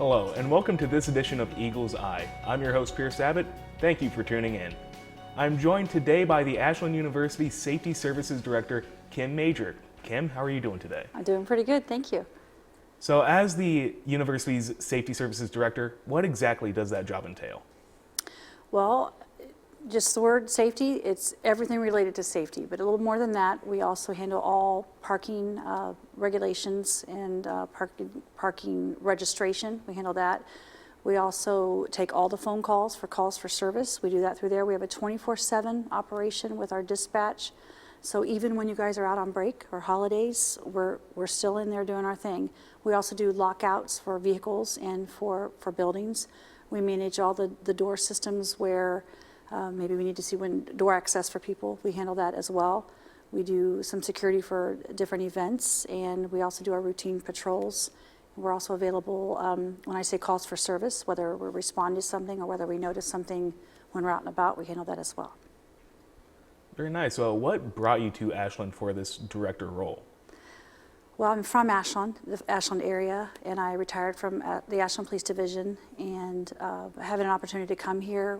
Hello, and welcome to this edition of Eagle's Eye. I'm your host, Pierce Abbitt. Thank you for tuning in. I'm joined today by the Ashland University Safety Services Director, Kim Major. Kim, how are you doing today? I'm doing pretty good, thank you. So, as the university's Safety Services Director, what exactly does that job entail? Well, just the word safety, it's everything related to safety, but a little more than that. We also handle all parking regulations and parking registration. We handle that. We also take all the phone calls for service. We do that through there. We have a 24/7 operation with our dispatch. So even when you guys are out on break or holidays, we're still in there doing our thing. We also do lockouts for vehicles and for buildings. We manage all the door systems where maybe we need to see when door access for people. We handle that as well. We do some security for different events, and we also do our routine patrols. We're also available when I say calls for service, whether we're responding to something or whether we notice something when we're out and about, we handle that as well. Very nice. So, what brought you to Ashland for this director role? Well, I'm from Ashland, the Ashland area, and I retired from the Ashland Police Division, and having an opportunity to come here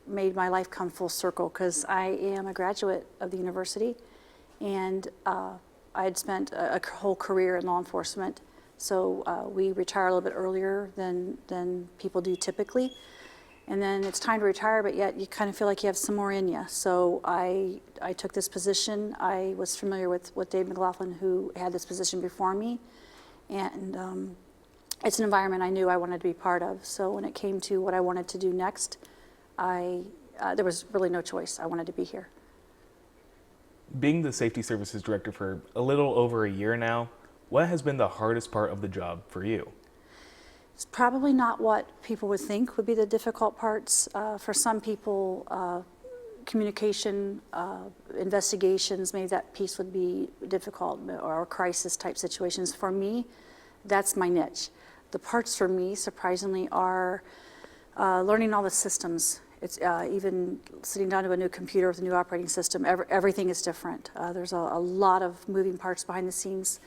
made my life come full circle because I am a graduate of the university, and I had spent a whole career in law enforcement, so we retire a little bit earlier than people do typically. And then it's time to retire, but yet you kind of feel like you have some more in you. So I took this position. I was familiar with Dave McLaughlin, who had this position before me. And it's an environment I knew I wanted to be part of. So when it came to what I wanted to do next, there was really no choice. I wanted to be here. Being the Safety Services Director for a little over a year now, what has been the hardest part of the job for you? It's probably not what people would think would be the difficult parts. For some people, communication, investigations, maybe that piece would be difficult, or crisis type situations. For me, that's my niche. The parts for me, surprisingly, are learning all the systems. It's even sitting down to a new computer with a new operating system. Everything is different. There's a lot of moving parts behind the scenes.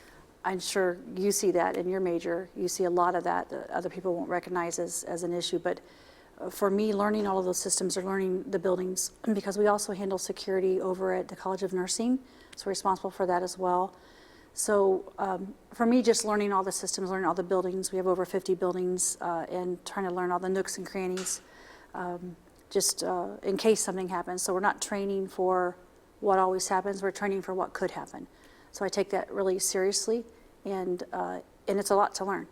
I'm sure you see that in your major. You see a lot of that other people won't recognize as an issue. But for me, learning all of those systems or learning the buildings, because we also handle security over at the College of Nursing, so we're responsible for that as well. So for me, just learning all the systems, learning all the buildings, we have over 50 buildings, and trying to learn all the nooks and crannies, just in case something happens. So we're not training for what always happens, we're training for what could happen. So I take that really seriously, and it's a lot to learn.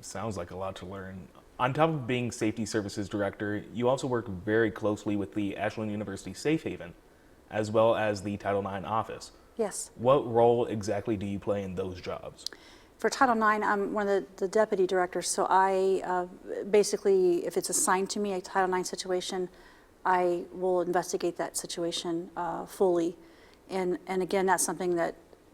Sounds like a lot to learn. On top of being Safety Services Director, you also work very closely with the Ashland University Safe Haven, as well as the Title IX office. Yes. What role exactly do you play in those jobs? For Title IX, I'm one of the deputy directors, so I basically, if it's assigned to me, a Title IX situation, I will investigate that situation fully. And again, that's something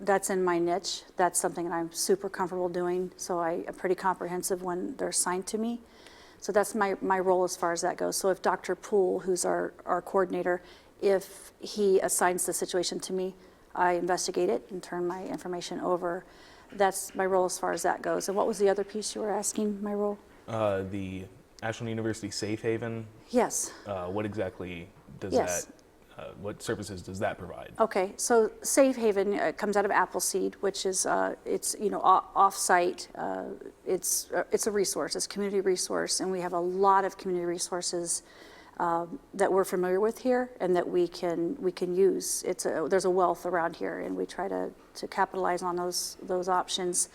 that's in my niche. That's something that I'm super comfortable doing. So I'm pretty comprehensive when they're assigned to me. So that's my role as far as that goes. So if Dr. Poole, who's our coordinator, if he assigns the situation to me, I investigate it and turn my information over. That's my role as far as that goes. And what was the other piece you were asking, my role? The Ashland University Safe Haven. Yes. What exactly does Yes. what services does that provide? Okay, so Safe Haven comes out of Appleseed, which is it's off-site. It's a resource. It's a community resource, and we have a lot of community resources that we're familiar with here and that we can use. There's a wealth around here, and we try to capitalize on those options.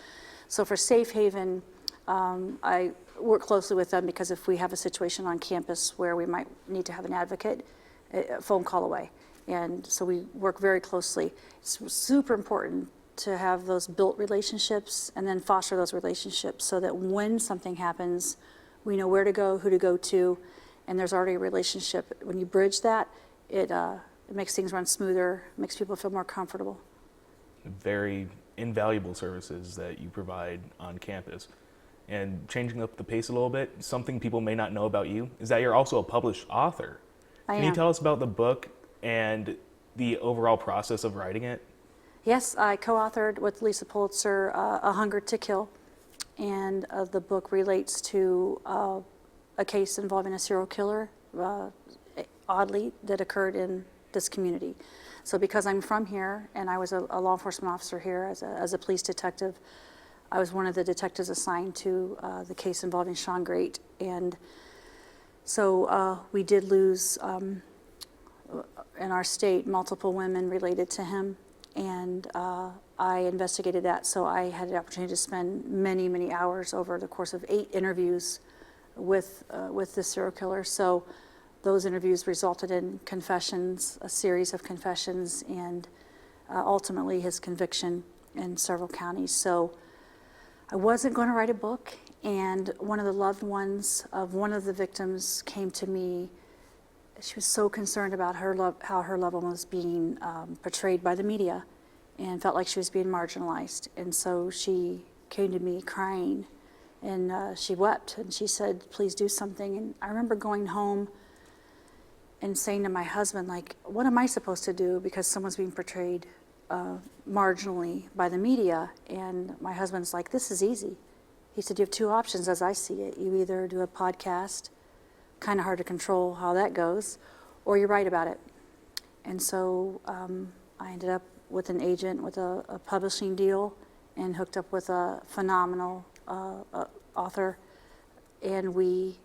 So for Safe Haven, I work closely with them because if we have a situation on campus where we might need to have an advocate, a phone call away. And so we work very closely. It's super important to have those built relationships and then foster those relationships so that when something happens, we know where to go, who to go to, and there's already a relationship. When you bridge that, it makes things run smoother, makes people feel more comfortable. Very invaluable services that you provide on campus. And changing up the pace a little bit, something people may not know about you is that you're also a published author. Can you tell us about the book and the overall process of writing it? Yes, I co-authored with Lisa Pulitzer, A Hunger to Kill. and the book relates to a case involving a serial killer, oddly, that occurred in this community. So because I'm from here, and I was a law enforcement officer here as a police detective, I was one of the detectives assigned to the case involving Sean Great. And so we did lose, in our state, multiple women related to him. And I investigated that, so I had the opportunity to spend many, many hours over the course of 8 interviews with this serial killer. So those interviews resulted in confessions, a series of confessions, and ultimately his conviction in several counties. So I wasn't going to write a book, and one of the loved ones of one of the victims came to me. She was so concerned about how her loved one was being portrayed by the media, and felt like she was being marginalized. And so she came to me crying, and she wept, and she said, please do something. And I remember going home and saying to my husband, like, what am I supposed to do because someone's being portrayed marginally by the media? And my husband's like, this is easy. He said, you have 2 options as I see it. You either do a podcast, kind of hard to control how that goes, or you write about it. And so I ended up with an agent with a publishing deal and hooked up with a phenomenal author, and we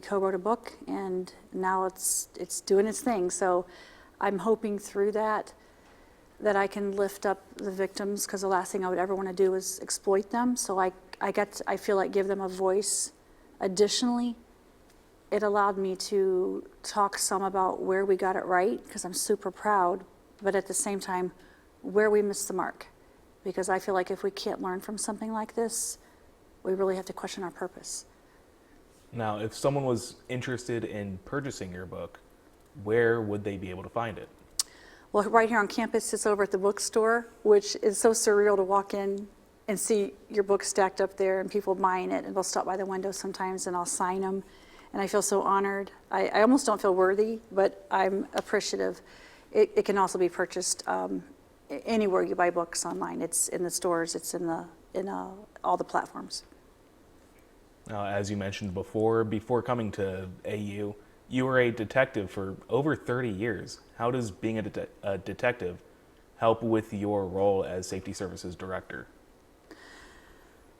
co-wrote a book, and now it's doing its thing. So I'm hoping through that I can lift up the victims, because the last thing I would ever want to do is exploit them. So I feel like give them a voice. Additionally, it allowed me to talk some about where we got it right, because I'm super proud, but at the same time, where we missed the mark. Because I feel like if we can't learn from something like this, we really have to question our purpose. Now, if someone was interested in purchasing your book, where would they be able to find it? Well, right here on campus, it's over at the bookstore, which is so surreal to walk in and see your book stacked up there and people buying it, and they'll stop by the window sometimes and I'll sign them. And I feel so honored. I almost don't feel worthy, but I'm appreciative. It can also be purchased anywhere you buy books online. It's in the stores, it's in all the platforms. Now, as you mentioned before coming to AU, you were a detective for over 30 years. How does being a detective help with your role as Safety Services Director?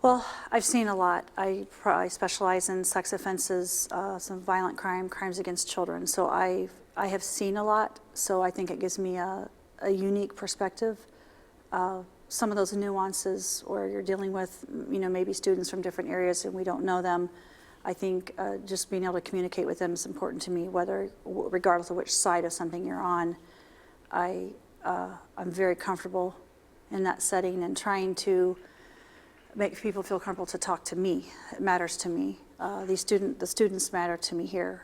Well, I've seen a lot. I specialize in sex offenses, some violent crimes against children. So I have seen a lot, so I think it gives me a unique perspective. Some of those nuances where you're dealing with, maybe students from different areas and we don't know them, I think just being able to communicate with them is important to me, regardless of which side of something you're on. I'm very comfortable in that setting, and trying to make people feel comfortable to talk to me. It matters to me. The students matter to me here.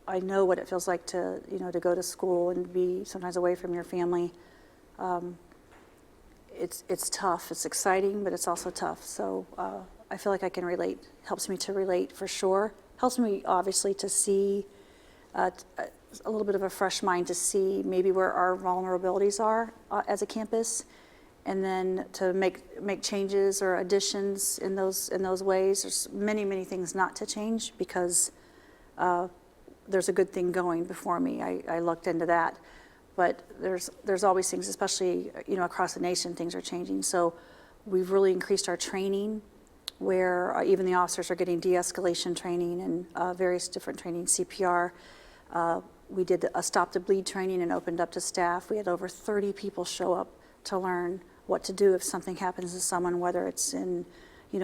I know what it feels like to go to school and be sometimes away from your family. It's tough. It's exciting, but it's also tough. So I feel like I can relate. Helps me to relate for sure. Helps me obviously to see a little bit of a fresh mind to see maybe where our vulnerabilities are as a campus, and then to make changes or additions in those ways. There's many things not to change, because there's a good thing going before me. I looked into that. But there's always things, especially across the nation, things are changing. So we've really increased our training, where even the officers are getting de-escalation training and various different training, CPR. We did a stop the bleed training and opened up to staff. We had over 30 people show up to learn what to do if something happens to someone, whether it's in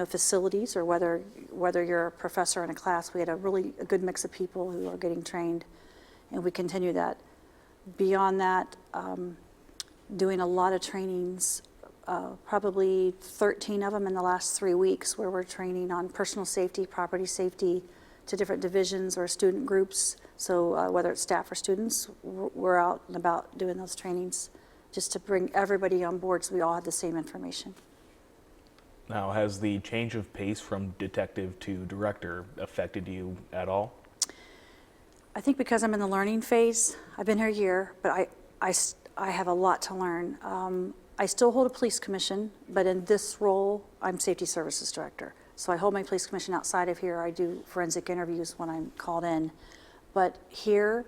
facilities or whether you're a professor in a class. We had a good mix of people who are getting trained, and we continue that. Beyond that, doing a lot of trainings, probably 13 of them in the last 3 weeks, where we're training on personal safety, property safety, to different divisions or student groups. So whether it's staff or students, we're out and about doing those trainings just to bring everybody on board so we all have the same information. Now, has the change of pace from detective to director affected you at all? I think because I'm in the learning phase. I've been here a year, but I have a lot to learn. I still hold a police commission, but in this role, I'm safety services director. So I hold my police commission outside of here. I do forensic interviews when I'm called in. But here,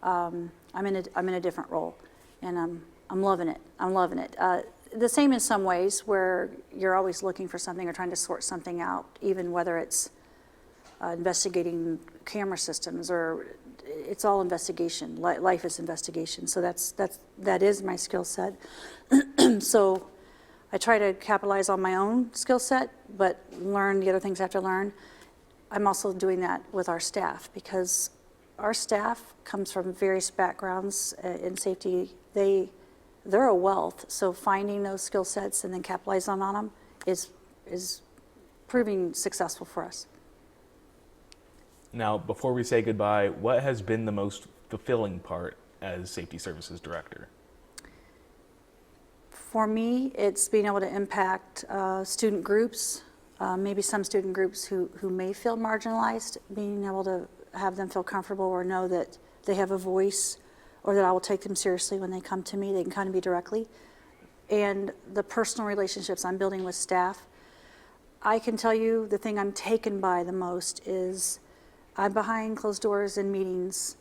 I'm in a different role, and I'm loving it. I'm loving it. The same in some ways, where you're always looking for something or trying to sort something out, even whether it's investigating camera systems, or it's all investigation. Life is investigation. So that is my skill set. So I try to capitalize on my own skill set, but learn the other things I have to learn. I'm also doing that with our staff, because our staff comes from various backgrounds in safety. They're a wealth. So finding those skill sets and then capitalizing on them is proving successful for us. Now, before we say goodbye, what has been the most fulfilling part as Safety Services Director? For me, it's being able to impact student groups, maybe some student groups who may feel marginalized, being able to have them feel comfortable or know that they have a voice, or that I will take them seriously when they come to me. They can come to me directly. And the personal relationships I'm building with staff. I can tell you the thing I'm taken by the most is I'm behind closed doors in meetings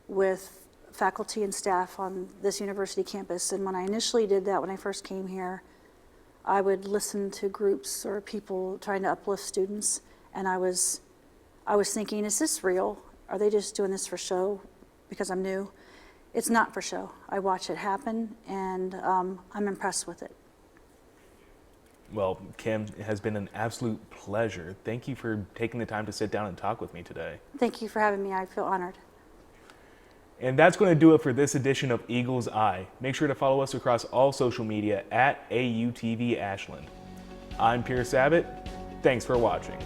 with faculty and staff on this university campus. And when I initially did that, when I first came here, I would listen to groups or people trying to uplift students. And I was thinking, is this real? Are they just doing this for show because I'm new? It's not for show. I watch it happen, and I'm impressed with it. Well, Kim, it has been an absolute pleasure. Thank you for taking the time to sit down and talk with me today. Thank you for having me. I feel honored. And that's going to do it for this edition of Eagle's Eye. Make sure to follow us across all social media at AUTV Ashland. I'm Pierce Abbitt. Thanks for watching.